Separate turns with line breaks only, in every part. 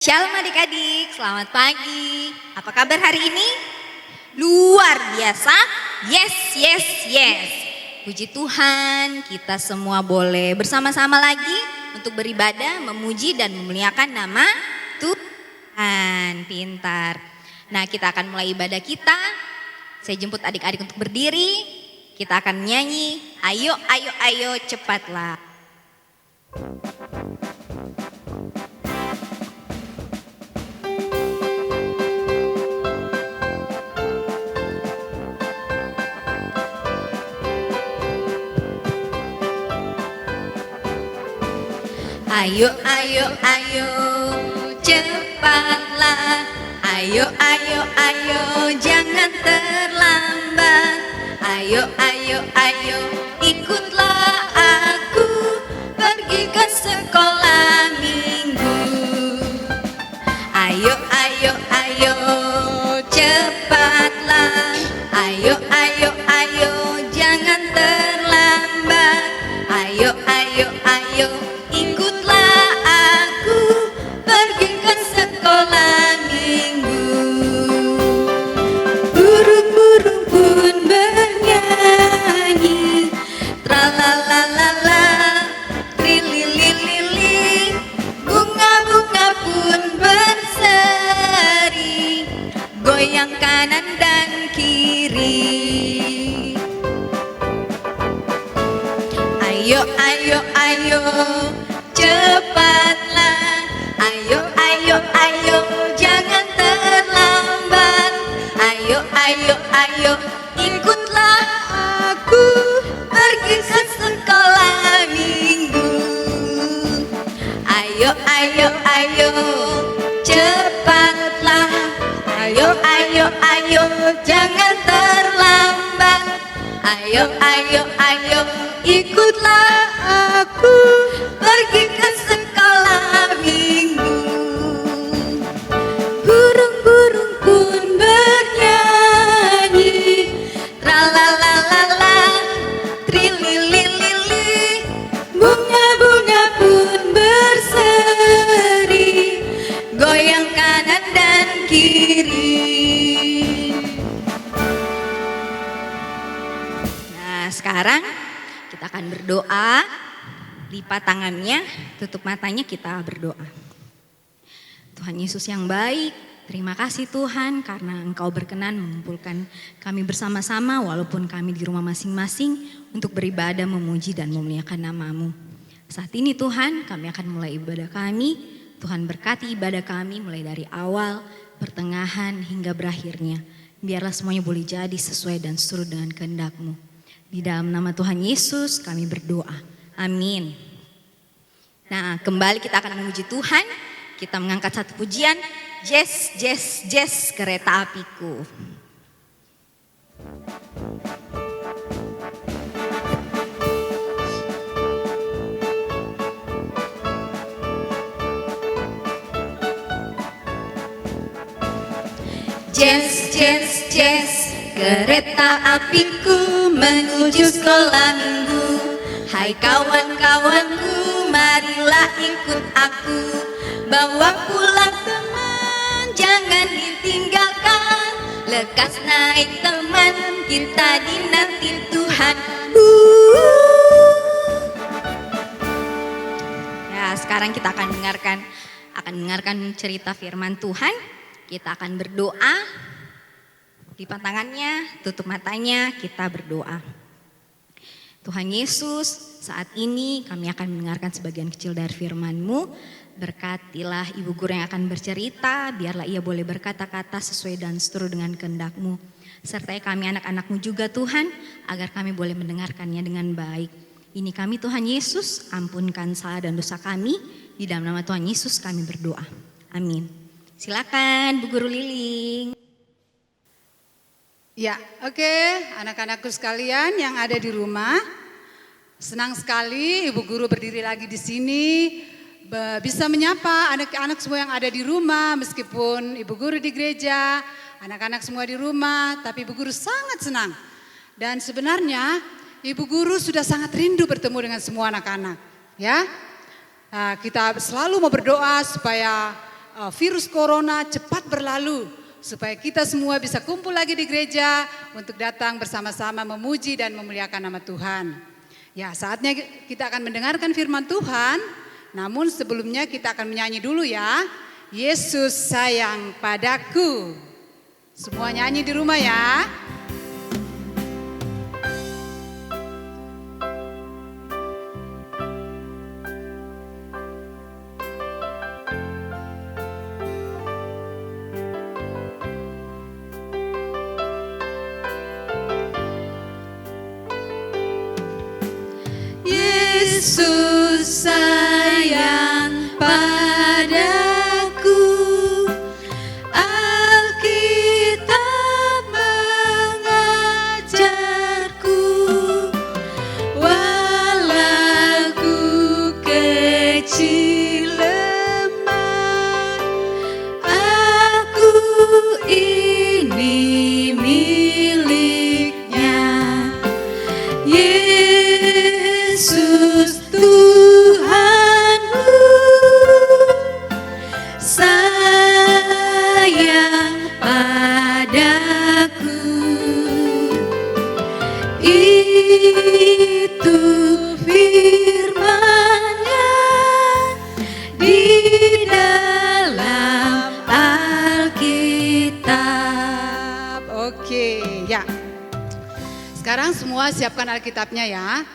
Shalom adik-adik, selamat pagi. Apa kabar hari ini? Luar biasa. Yes, yes, yes. Puji Tuhan, kita semua boleh bersama-sama lagi untuk beribadah, memuji dan memuliakan nama Tuhan. Pintar. Nah, kita akan mulai ibadah kita. Saya jemput adik-adik untuk berdiri. Kita akan nyanyi, ayo, ayo, ayo, cepatlah. Ayo, ayo, ayo, cepatlah. Ayo, ayo, ayo, jangan terlambat. Ayo, ayo, ayo, ikutlah aku pergi ke sekolah minggu. Ayo, ayo, ayo, cepatlah. Ayo, ayo, ayo, jangan terlambat. Ayo, ayo, ayo, ikutlah aku pergi ke sekolah minggu. Burung-burung pun bernyanyi, tralalalala, trilililili. Bunga-bunga pun berseri, goyang kanan dan kiri. Ayo, ayo, ayo, cepatlah. Ayo, ayo, ayo, jangan terlambat. Ayo, ayo, ayo, ikutlah aku pergi ke sekolah minggu. Ayo, ayo, ayo, cepatlah. Ayo, ayo, ayo, jangan terlambat. Ayo, ayo, ayo, ikutlah aku pergi ke sekolah minggu. Burung-burung pun bernyanyi, tralalalala, trilililili. Bunga-bunga pun berseri, goyang kanan dan kiri. Nah, sekarang kita akan berdoa. Lipat tangannya, tutup matanya, kita berdoa. Tuhan Yesus yang baik, terima kasih Tuhan karena Engkau berkenan mengumpulkan kami bersama-sama walaupun kami di rumah masing-masing untuk beribadah, memuji dan memuliakan nama-Mu. Saat ini Tuhan, kami akan mulai ibadah kami. Tuhan berkati ibadah kami mulai dari awal, pertengahan hingga berakhirnya. Biarlah semuanya boleh jadi sesuai dan seturut dengan kehendak-Mu. Di dalam nama Tuhan Yesus kami berdoa. Amin. Nah, kembali kita akan memuji Tuhan. Kita mengangkat satu pujian. Jazz, jazz, jazz, kereta apiku. Jazz, jazz, jazz, kereta apiku menuju sekolah minggu. Hai kawan-kawanku, marilah ikut aku. Bawa pulang teman, jangan ditinggalkan. Lekas naik teman, kita dinanti Tuhan. Ya, sekarang kita akan dengarkan cerita firman Tuhan. Kita akan berdoa. Lipat tangannya, tutup matanya, kita berdoa. Tuhan Yesus, saat ini kami akan mendengarkan sebagian kecil dari firman-Mu. Berkatilah ibu guru yang akan bercerita, biarlah ia boleh berkata-kata sesuai dan seturut dengan kehendak-Mu. Sertai kami anak-anak-Mu juga Tuhan, agar kami boleh mendengarkannya dengan baik. Ini kami Tuhan Yesus, ampunkan salah dan dosa kami. Di dalam nama Tuhan Yesus kami berdoa. Amin. Silakan Bu Guru Liling.
Ya, oke, anak-anakku sekalian yang ada di rumah, senang sekali Ibu Guru berdiri lagi di sini, bisa menyapa anak-anak semua yang ada di rumah, meskipun Ibu Guru di gereja, anak-anak semua di rumah, tapi Ibu Guru sangat senang. Dan sebenarnya Ibu Guru sudah sangat rindu bertemu dengan semua anak-anak, ya. Kita selalu mau berdoa supaya virus corona cepat berlalu, supaya kita semua bisa kumpul lagi di gereja untuk datang bersama-sama memuji dan memuliakan nama Tuhan. Ya, saatnya kita akan mendengarkan firman Tuhan, namun sebelumnya kita akan menyanyi dulu ya. Yesus sayang padaku. Semua nyanyi di rumah ya.
Yesus sayang padaku, Alkitab mengajarku, walau ku kecil lemah, aku ini miliknya. Yesus Tuhanku sayang padaku, itu firman-Nya di dalam Alkitab.
Oke, ya. Sekarang semua siapkan Alkitabnya ya.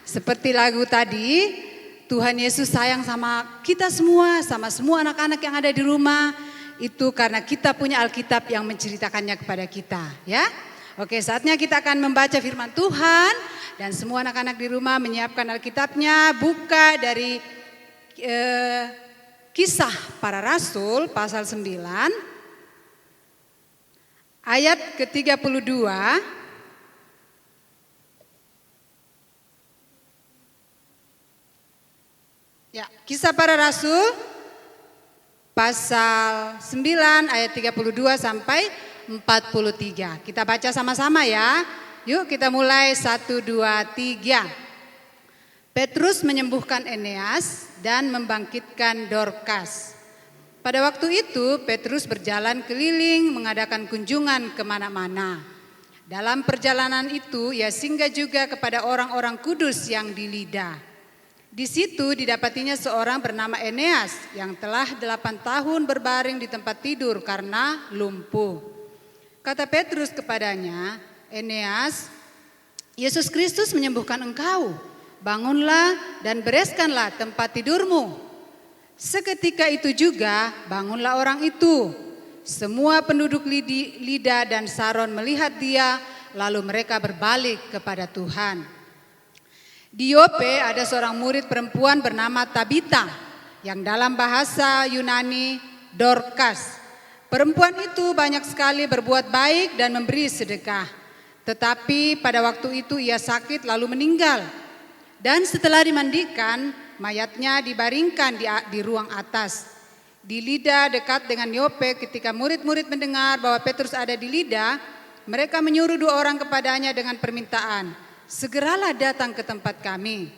Seperti lagu tadi, Tuhan Yesus sayang sama kita semua, sama semua anak-anak yang ada di rumah. Itu karena kita punya Alkitab yang menceritakannya kepada kita, ya. Oke, saatnya kita akan membaca firman Tuhan dan semua anak-anak di rumah menyiapkan Alkitabnya. Buka dari Kisah Para Rasul pasal 9 ayat ke-32. Ya, Kisah Para Rasul pasal 9 ayat 32 sampai 43. Kita baca sama-sama ya. Yuk kita mulai 1, 2, 3. Petrus menyembuhkan Eneas dan membangkitkan Dorkas. Pada waktu itu Petrus berjalan keliling mengadakan kunjungan kemana-mana. Dalam perjalanan itu ia singgah juga kepada orang-orang kudus yang di Lida. Di situ didapatinya seorang bernama Eneas yang telah 8 tahun berbaring di tempat tidur karena lumpuh. Kata Petrus kepadanya, Eneas, Yesus Kristus menyembuhkan engkau. Bangunlah dan bereskanlah tempat tidurmu. Seketika itu juga bangunlah orang itu. Semua penduduk Lida dan Saron melihat dia, lalu mereka berbalik kepada Tuhan. Di Yope ada seorang murid perempuan bernama Tabita, yang dalam bahasa Yunani Dorkas. Perempuan itu banyak sekali berbuat baik dan memberi sedekah. Tetapi pada waktu itu ia sakit lalu meninggal. Dan setelah dimandikan, mayatnya dibaringkan di ruang atas. Di Lida dekat dengan Yope, ketika murid-murid mendengar bahwa Petrus ada di Lida, mereka menyuruh 2 orang kepadanya dengan permintaan, segeralah datang ke tempat kami.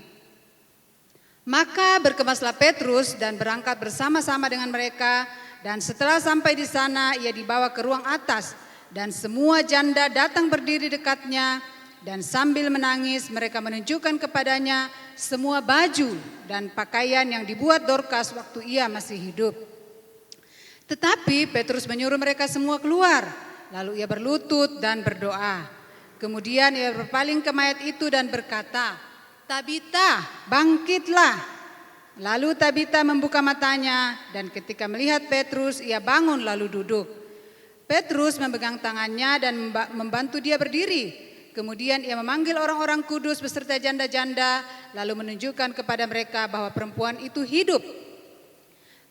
Maka berkemaslah Petrus dan berangkat bersama-sama dengan mereka, dan setelah sampai di sana ia dibawa ke ruang atas dan semua janda datang berdiri dekatnya, dan sambil menangis mereka menunjukkan kepadanya semua baju dan pakaian yang dibuat Dorkas waktu ia masih hidup. Tetapi Petrus menyuruh mereka semua keluar, lalu ia berlutut dan berdoa. Kemudian ia berpaling ke mayat itu dan berkata, Tabita, bangkitlah. Lalu Tabita membuka matanya dan ketika melihat Petrus ia bangun lalu duduk. Petrus memegang tangannya dan membantu dia berdiri. Kemudian ia memanggil orang-orang kudus beserta janda-janda lalu menunjukkan kepada mereka bahwa perempuan itu hidup.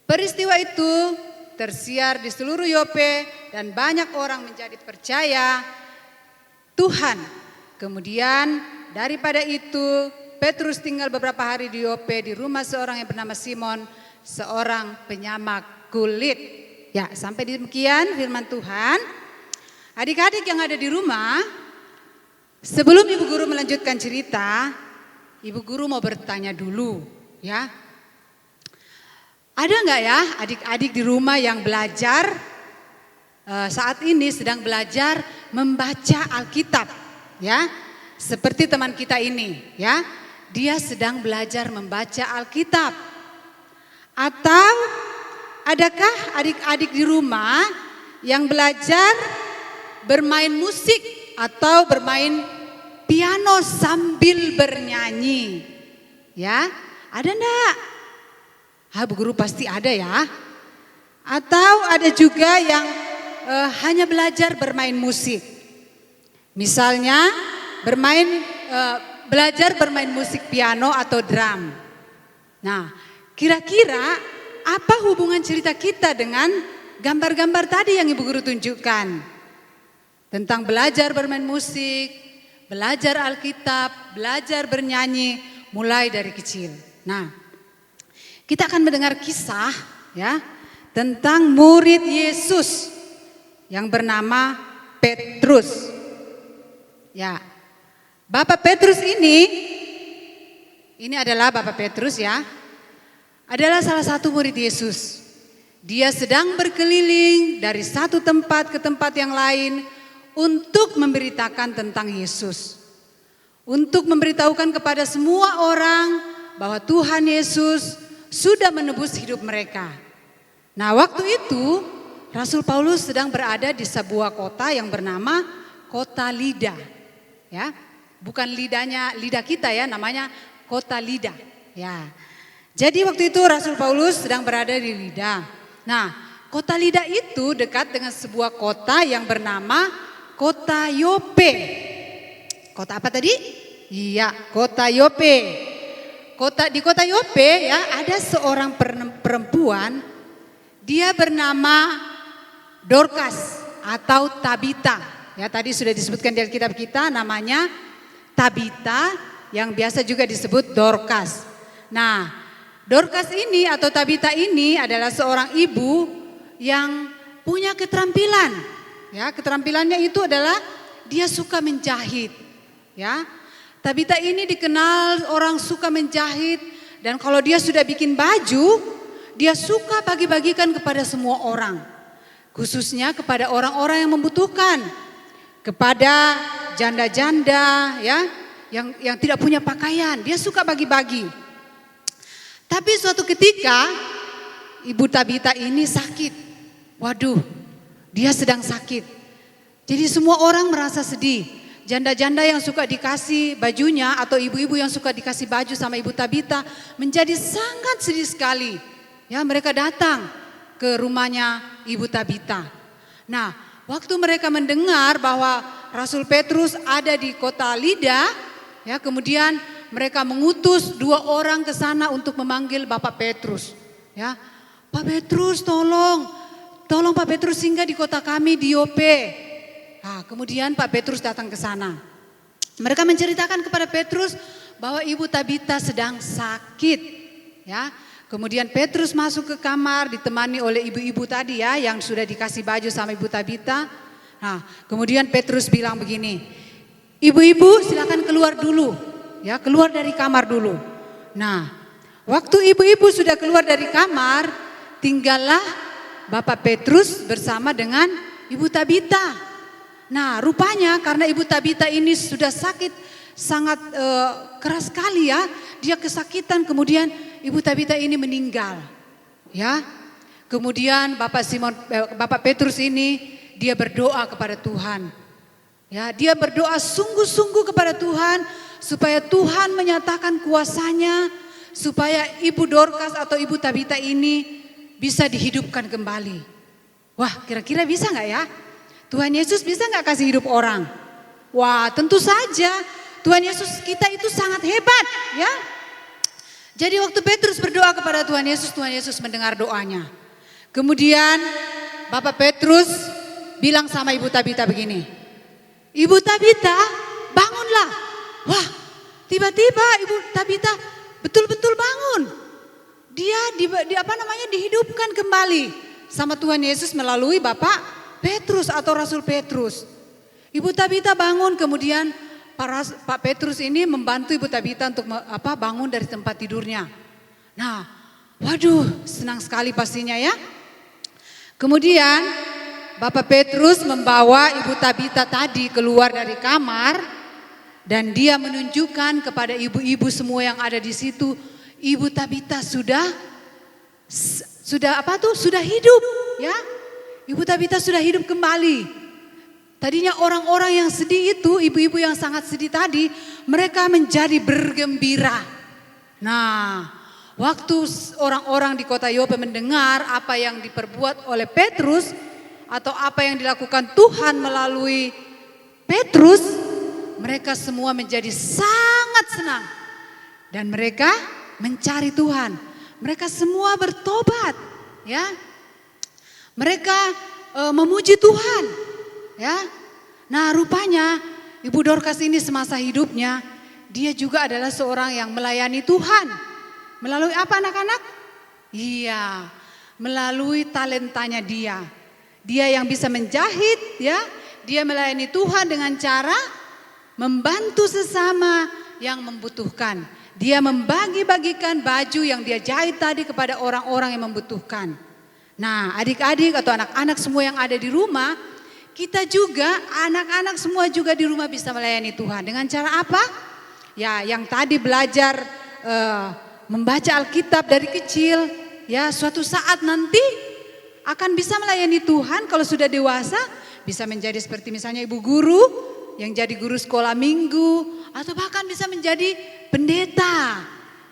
Peristiwa itu tersiar di seluruh Yope dan banyak orang menjadi percaya Tuhan. Kemudian daripada itu Petrus tinggal beberapa hari di Yope di rumah seorang yang bernama Simon, seorang penyamak kulit. Ya, sampai demikian firman Tuhan. Adik-adik yang ada di rumah, sebelum Ibu Guru melanjutkan cerita, Ibu Guru mau bertanya dulu, ya. Ada nggak ya adik-adik di rumah yang belajar saat ini sedang belajar membaca Alkitab, ya? Seperti teman kita ini, ya. Dia sedang belajar membaca Alkitab. Atau adakah adik-adik di rumah yang belajar bermain musik atau bermain piano sambil bernyanyi? Ya, ada enggak? Bu guru pasti ada ya. Atau ada juga yang hanya belajar bermain musik. Misalnya belajar bermain musik piano atau drum. Nah, kira-kira apa hubungan cerita kita dengan gambar-gambar tadi yang Ibu Guru tunjukkan? Tentang belajar bermain musik, belajar Alkitab, belajar bernyanyi mulai dari kecil. Nah, kita akan mendengar kisah ya tentang murid Yesus yang bernama Petrus. Ya. Bapak Petrus ini adalah Bapak Petrus ya. Adalah salah satu murid Yesus. Dia sedang berkeliling dari satu tempat ke tempat yang lain untuk memberitakan tentang Yesus. Untuk memberitahukan kepada semua orang bahwa Tuhan Yesus sudah menebus hidup mereka. Nah, waktu itu Rasul Paulus sedang berada di sebuah kota yang bernama Kota Lida. Ya, bukan lidah kita ya, namanya Kota Lida. Ya. Jadi waktu itu Rasul Paulus sedang berada di Lida. Nah, Kota Lida itu dekat dengan sebuah kota yang bernama Kota Yope. Kota apa tadi? Iya, Kota Yope. Di Kota Yope ya ada seorang perempuan, dia bernama Dorcas atau Tabita. Ya, tadi sudah disebutkan di Alkitab kita namanya Tabita yang biasa juga disebut Dorcas. Nah, Dorcas ini atau Tabita ini adalah seorang ibu yang punya keterampilan. Ya, keterampilannya itu adalah dia suka menjahit. Ya, Tabita ini dikenal orang suka menjahit dan kalau dia sudah bikin baju, dia suka bagi-bagikan kepada semua orang. Khususnya kepada orang-orang yang membutuhkan, kepada janda-janda ya, yang tidak punya pakaian, dia suka bagi-bagi. Tapi suatu ketika Ibu Tabita ini sakit. Waduh, dia sedang sakit. Jadi semua orang merasa sedih. Janda-janda yang suka dikasih bajunya atau ibu-ibu yang suka dikasih baju sama Ibu Tabita menjadi sangat sedih sekali. Ya, mereka datang ke rumahnya Ibu Tabita. Nah, waktu mereka mendengar bahwa Rasul Petrus ada di kota Lida, ya, kemudian mereka mengutus 2 orang ke sana untuk memanggil Bapak Petrus. Ya, Pak Petrus tolong Pak Petrus singgah di kota kami di Yope. Nah, kemudian Pak Petrus datang ke sana. Mereka menceritakan kepada Petrus bahwa Ibu Tabita sedang sakit. Ya, kemudian Petrus masuk ke kamar ditemani oleh ibu-ibu tadi ya yang sudah dikasih baju sama Ibu Tabita. Nah, kemudian Petrus bilang begini, ibu-ibu silakan keluar dulu. Ya, keluar dari kamar dulu. Nah, waktu ibu-ibu sudah keluar dari kamar, tinggallah Bapak Petrus bersama dengan Ibu Tabita. Nah, rupanya karena Ibu Tabita ini sudah sakit sangat keras sekali ya. Dia kesakitan, kemudian Ibu Tabita ini meninggal. Ya. Kemudian Bapak Petrus ini dia berdoa kepada Tuhan. Ya, dia berdoa sungguh-sungguh kepada Tuhan supaya Tuhan menyatakan kuasanya supaya Ibu Dorcas atau Ibu Tabita ini bisa dihidupkan kembali. Wah, kira-kira bisa nggak ya? Tuhan Yesus bisa nggak kasih hidup orang? Wah, tentu saja. Tuhan Yesus kita itu sangat hebat, ya. Jadi waktu Petrus berdoa kepada Tuhan Yesus mendengar doanya. Kemudian Bapak Petrus bilang sama Ibu Tabita begini, Ibu Tabita, bangunlah. Wah, tiba-tiba Ibu Tabita betul-betul bangun. Dia dihidupkan kembali sama Tuhan Yesus melalui Bapak Petrus atau Rasul Petrus. Ibu Tabita bangun, kemudian Pak Petrus ini membantu Ibu Tabita untuk bangun dari tempat tidurnya. Nah, Waduh, senang sekali pastinya ya. Kemudian Bapak Petrus membawa Ibu Tabita tadi keluar dari kamar dan dia menunjukkan kepada ibu-ibu semua yang ada di situ, Ibu Tabita sudah hidup ya. Ibu Tabita sudah hidup kembali. Tadinya orang-orang yang sedih itu, ibu-ibu yang sangat sedih tadi, mereka menjadi bergembira. Nah, waktu orang-orang di kota Yope mendengar apa yang diperbuat oleh Petrus atau apa yang dilakukan Tuhan melalui Petrus, mereka semua menjadi sangat senang dan mereka mencari Tuhan. Mereka semua bertobat, ya. Mereka memuji Tuhan, ya. Nah, rupanya Ibu Dorcas ini semasa hidupnya dia juga adalah seorang yang melayani Tuhan. Melalui apa anak-anak? Iya, melalui talentanya dia. Dia yang bisa menjahit ya. Dia melayani Tuhan dengan cara membantu sesama yang membutuhkan. Dia membagi-bagikan baju yang dia jahit tadi kepada orang-orang yang membutuhkan. Nah, adik-adik atau anak-anak semua yang ada di rumah, kita juga anak-anak semua juga di rumah bisa melayani Tuhan. Dengan cara apa? Ya, yang tadi belajar membaca Alkitab dari kecil, ya suatu saat nanti akan bisa melayani Tuhan kalau sudah dewasa, bisa menjadi seperti misalnya ibu guru yang jadi guru sekolah minggu atau bahkan bisa menjadi pendeta.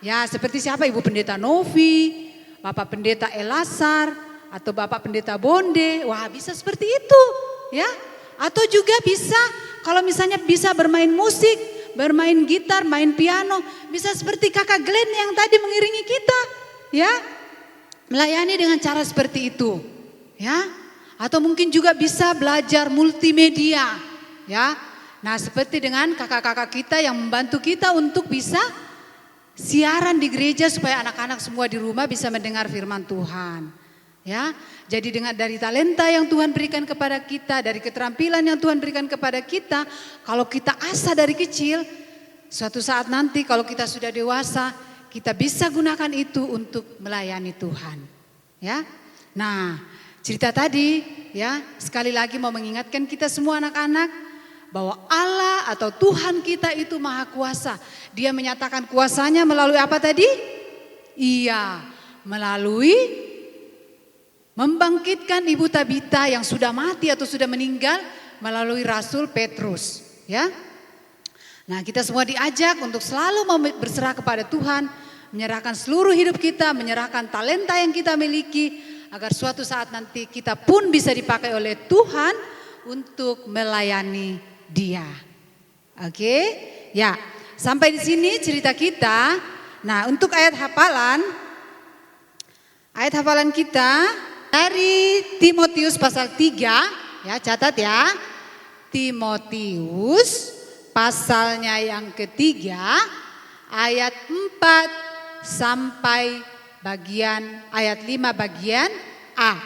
Ya, seperti siapa? Ibu Pendeta Novi, Bapak Pendeta Elasar atau Bapak Pendeta Bonde. Wah, bisa seperti itu, ya. Atau juga bisa kalau misalnya bisa bermain musik, bermain gitar, main piano, bisa seperti kakak Glenn yang tadi mengiringi kita, ya, melayani dengan cara seperti itu, ya, atau mungkin juga bisa belajar multimedia, ya, nah seperti dengan kakak-kakak kita yang membantu kita untuk bisa siaran di gereja supaya anak-anak semua di rumah bisa mendengar firman Tuhan, ya, jadi dengan dari talenta yang Tuhan berikan kepada kita, dari keterampilan yang Tuhan berikan kepada kita, kalau kita asah dari kecil, suatu saat nanti kalau kita sudah dewasa, kita bisa gunakan itu untuk melayani Tuhan. Ya, nah cerita tadi, ya sekali lagi mau mengingatkan kita semua anak-anak bahwa Allah atau Tuhan kita itu maha kuasa. Dia menyatakan kuasanya melalui apa tadi? Iya, melalui membangkitkan Ibu Tabita yang sudah mati atau sudah meninggal melalui Rasul Petrus, ya. Nah, kita semua diajak untuk selalu mau berserah kepada Tuhan, menyerahkan seluruh hidup kita, menyerahkan talenta yang kita miliki agar suatu saat nanti kita pun bisa dipakai oleh Tuhan untuk melayani Dia. Oke? Ya, sampai di sini cerita kita. Nah, untuk ayat hafalan kita dari Timotius pasal 3, ya catat ya. Timotius pasalnya yang ketiga ayat 4 sampai ayat 5 bagian A.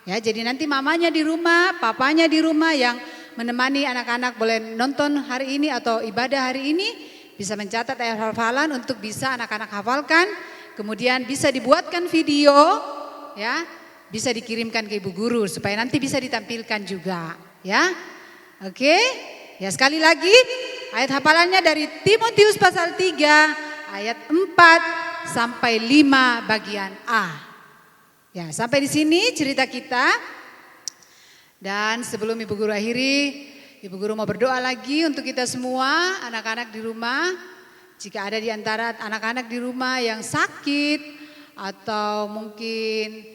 Ya, jadi nanti mamanya di rumah, papanya di rumah yang menemani anak-anak boleh nonton hari ini atau ibadah hari ini bisa mencatat ayat hafalan untuk bisa anak-anak hafalkan. Kemudian bisa dibuatkan video, ya, bisa dikirimkan ke ibu guru supaya nanti bisa ditampilkan juga, ya. Oke, ya sekali lagi ayat hafalannya dari Timotius pasal 3 ayat 4 sampai 5 bagian A. Ya, sampai di sini cerita kita. Dan sebelum ibu guru akhiri, ibu guru mau berdoa lagi untuk kita semua anak-anak di rumah. Jika ada di antara anak-anak di rumah yang sakit atau mungkin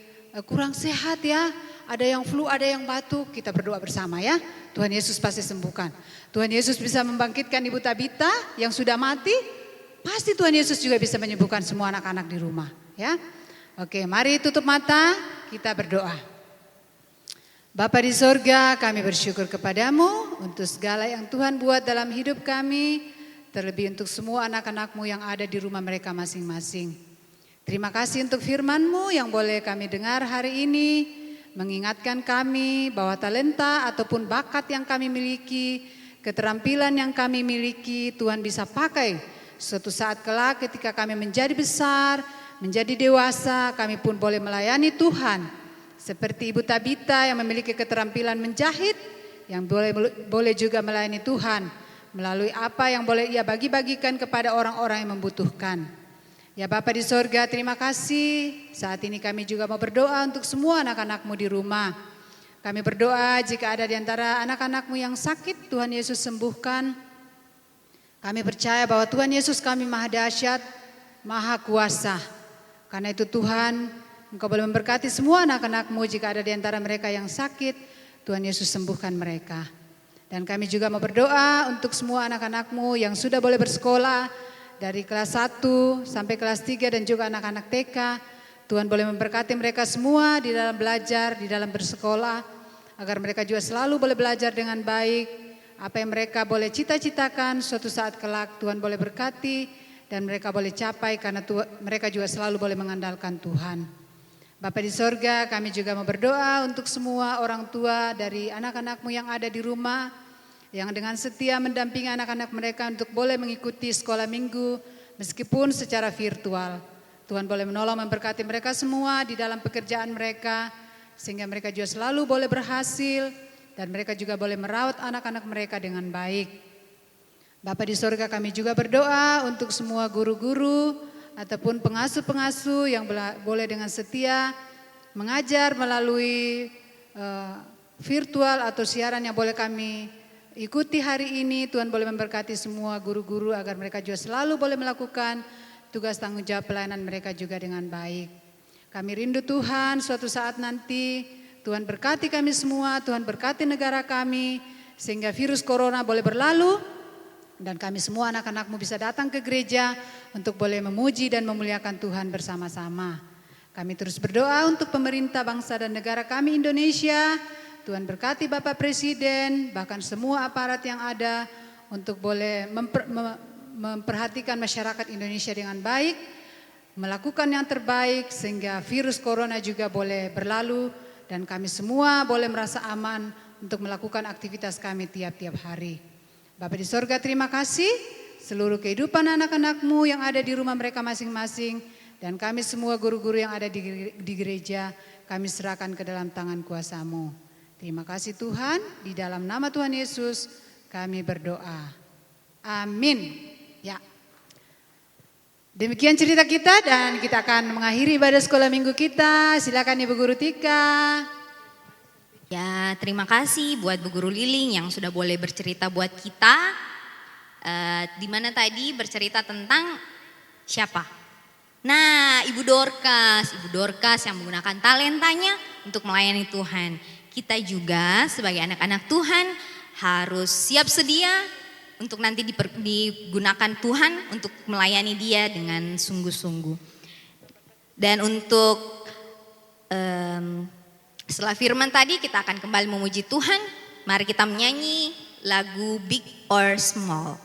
kurang sehat ya, ada yang flu, ada yang batuk, kita berdoa bersama ya. Tuhan Yesus pasti sembuhkan. Tuhan Yesus bisa membangkitkan Ibu Tabita yang sudah mati, pasti Tuhan Yesus juga bisa menyembuhkan semua anak-anak di rumah ya. Oke, mari tutup mata, kita berdoa. Bapa di sorga, kami bersyukur kepadamu untuk segala yang Tuhan buat dalam hidup kami, terlebih untuk semua anak-anak-Mu yang ada di rumah mereka masing-masing. Terima kasih untuk firman-Mu yang boleh kami dengar hari ini, mengingatkan kami bahwa talenta ataupun bakat yang kami miliki, keterampilan yang kami miliki, Tuhan bisa pakai suatu saat kelak ketika kami menjadi besar, menjadi dewasa kami pun boleh melayani Tuhan. Seperti Ibu Tabita yang memiliki keterampilan menjahit, yang boleh juga melayani Tuhan melalui apa yang boleh ia bagi-bagikan kepada orang-orang yang membutuhkan. Ya Bapa di sorga, terima kasih. Saat ini kami juga mau berdoa untuk semua anak-anak-Mu di rumah. Kami berdoa jika ada di antara anak-anak-Mu yang sakit, Tuhan Yesus sembuhkan. Kami percaya bahwa Tuhan Yesus kami maha dahsyat, maha kuasa. Karena itu Tuhan, Engkau boleh memberkati semua anak-anak-Mu jika ada di antara mereka yang sakit, Tuhan Yesus sembuhkan mereka. Dan kami juga mau berdoa untuk semua anak-anak-Mu yang sudah boleh bersekolah, dari kelas 1 sampai kelas 3 dan juga anak-anak TK. Tuhan boleh memberkati mereka semua di dalam belajar, di dalam bersekolah. Agar mereka juga selalu boleh belajar dengan baik. Apa yang mereka boleh cita-citakan suatu saat kelak Tuhan boleh berkati. Dan mereka boleh capai karena mereka juga selalu boleh mengandalkan Tuhan. Bapa di sorga, kami juga mau berdoa untuk semua orang tua dari anak-anak-Mu yang ada di rumah, yang dengan setia mendampingi anak-anak mereka untuk boleh mengikuti sekolah minggu meskipun secara virtual. Tuhan boleh menolong memberkati mereka semua di dalam pekerjaan mereka sehingga mereka juga selalu boleh berhasil dan mereka juga boleh merawat anak-anak mereka dengan baik. Bapa di sorga, kami juga berdoa untuk semua guru-guru ataupun pengasuh-pengasuh yang boleh dengan setia mengajar melalui virtual atau siaran yang boleh kami ikuti hari ini. Tuhan boleh memberkati semua guru-guru agar mereka juga selalu boleh melakukan tugas tanggung jawab pelayanan mereka juga dengan baik. Kami rindu Tuhan suatu saat nanti Tuhan berkati kami semua, Tuhan berkati negara kami sehingga virus corona boleh berlalu dan kami semua anak-anak-Mu bisa datang ke gereja untuk boleh memuji dan memuliakan Tuhan bersama-sama. Kami terus berdoa untuk pemerintah bangsa dan negara kami Indonesia. Tuhan berkati Bapak Presiden, bahkan semua aparat yang ada untuk boleh memperhatikan masyarakat Indonesia dengan baik, melakukan yang terbaik sehingga virus corona juga boleh berlalu dan kami semua boleh merasa aman untuk melakukan aktivitas kami tiap-tiap hari. Bapak di sorga, terima kasih seluruh kehidupan anak-anak-Mu yang ada di rumah mereka masing-masing dan kami semua guru-guru yang ada di gereja, kami serahkan ke dalam tangan kuasa-Mu. Terima kasih Tuhan, di dalam nama Tuhan Yesus kami berdoa. Amin. Ya. Demikian cerita kita dan kita akan mengakhiri ibadah sekolah minggu kita. Silakan Ibu Guru Tika.
Ya, terima kasih buat Bu Guru Liling yang sudah boleh bercerita buat kita. Di mana tadi bercerita tentang siapa? Nah, Ibu Dorcas yang menggunakan talentanya untuk melayani Tuhan. Kita juga sebagai anak-anak Tuhan harus siap sedia untuk nanti digunakan Tuhan untuk melayani Dia dengan sungguh-sungguh. Dan untuk setelah firman tadi kita akan kembali memuji Tuhan. Mari kita menyanyi lagu Big or Small.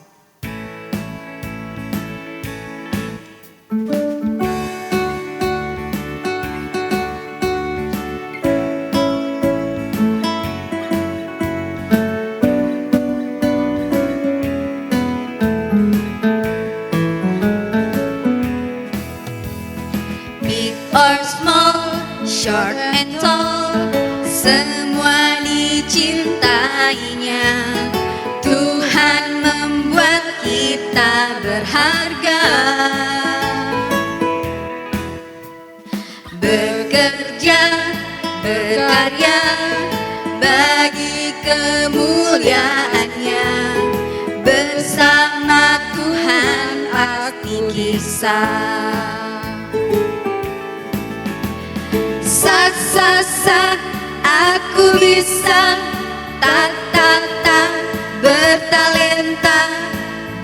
Short and tall, semua dicintainya. Tuhan membuat kita berharga. Bekerja, berkarya bagi kemuliaannya. Bersama Tuhan arti kisah. Sa, aku bisa tak bertalenta.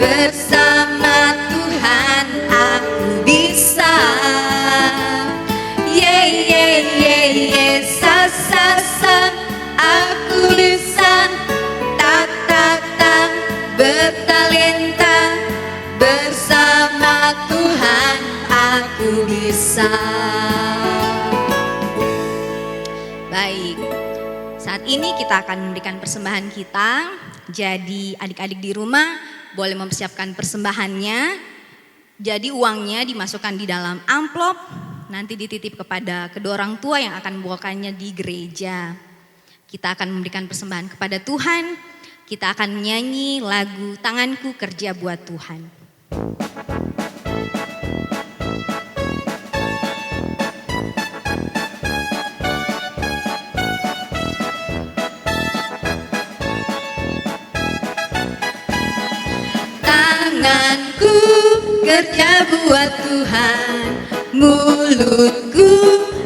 Bersama Tuhan aku bisa. Sa, aku bisa tak bertalenta. Bersama Tuhan aku bisa. Baik, saat ini kita akan memberikan persembahan kita. Jadi adik-adik di rumah boleh mempersiapkan persembahannya. Jadi uangnya dimasukkan di dalam amplop, nanti dititip kepada kedua orang tua yang akan membawakannya di gereja. Kita akan memberikan persembahan kepada Tuhan, kita akan menyanyi lagu Tanganku Kerja Buat Tuhan. Tanganku kerja buat Tuhan, mulutku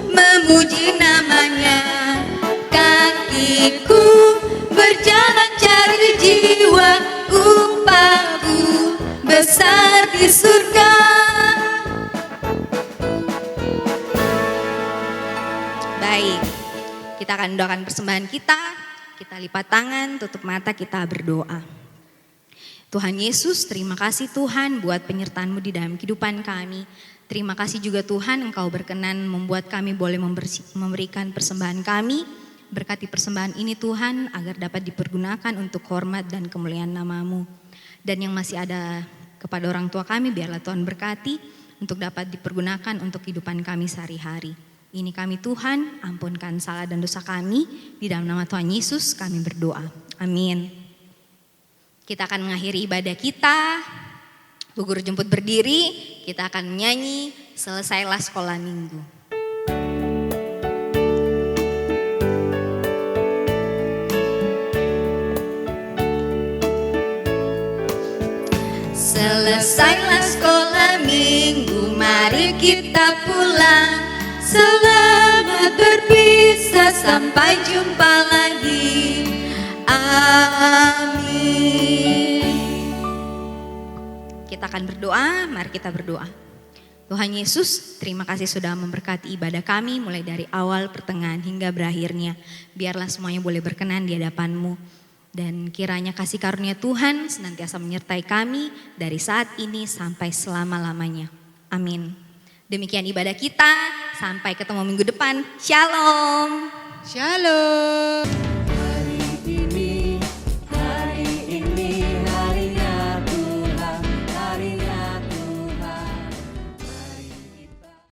memuji namanya, kakiku berjalan cari jiwa, upahku besar di surga. Baik, kita akan doakan persembahan kita lipat tangan, tutup mata, kita berdoa. Tuhan Yesus, terima kasih Tuhan buat penyertaan-Mu di dalam kehidupan kami. Terima kasih juga Tuhan, Engkau berkenan membuat kami boleh memberikan persembahan kami. Berkati persembahan ini Tuhan agar dapat dipergunakan untuk hormat dan kemuliaan nama-Mu. Dan yang masih ada kepada orang tua kami, biarlah Tuhan berkati untuk dapat dipergunakan untuk kehidupan kami sehari-hari. Ini kami Tuhan, ampunkan salah dan dosa kami. Di dalam nama Tuhan Yesus kami berdoa. Amin. Kita akan mengakhiri ibadah kita. Bu Guru jemput berdiri, kita akan menyanyi Selesailah Sekolah Minggu. Selesailah sekolah minggu, mari kita pulang. Selamat berpisah, sampai jumpa lagi. Amin. Kita akan berdoa, mari kita berdoa. Tuhan Yesus, terima kasih sudah memberkati ibadah kami mulai dari awal, pertengahan hingga berakhirnya. Biarlah semuanya boleh berkenan di hadapan-Mu. Dan kiranya kasih karunia Tuhan senantiasa menyertai kami dari saat ini sampai selama-lamanya. Amin. Demikian ibadah kita, sampai ketemu minggu depan. Shalom.
Shalom.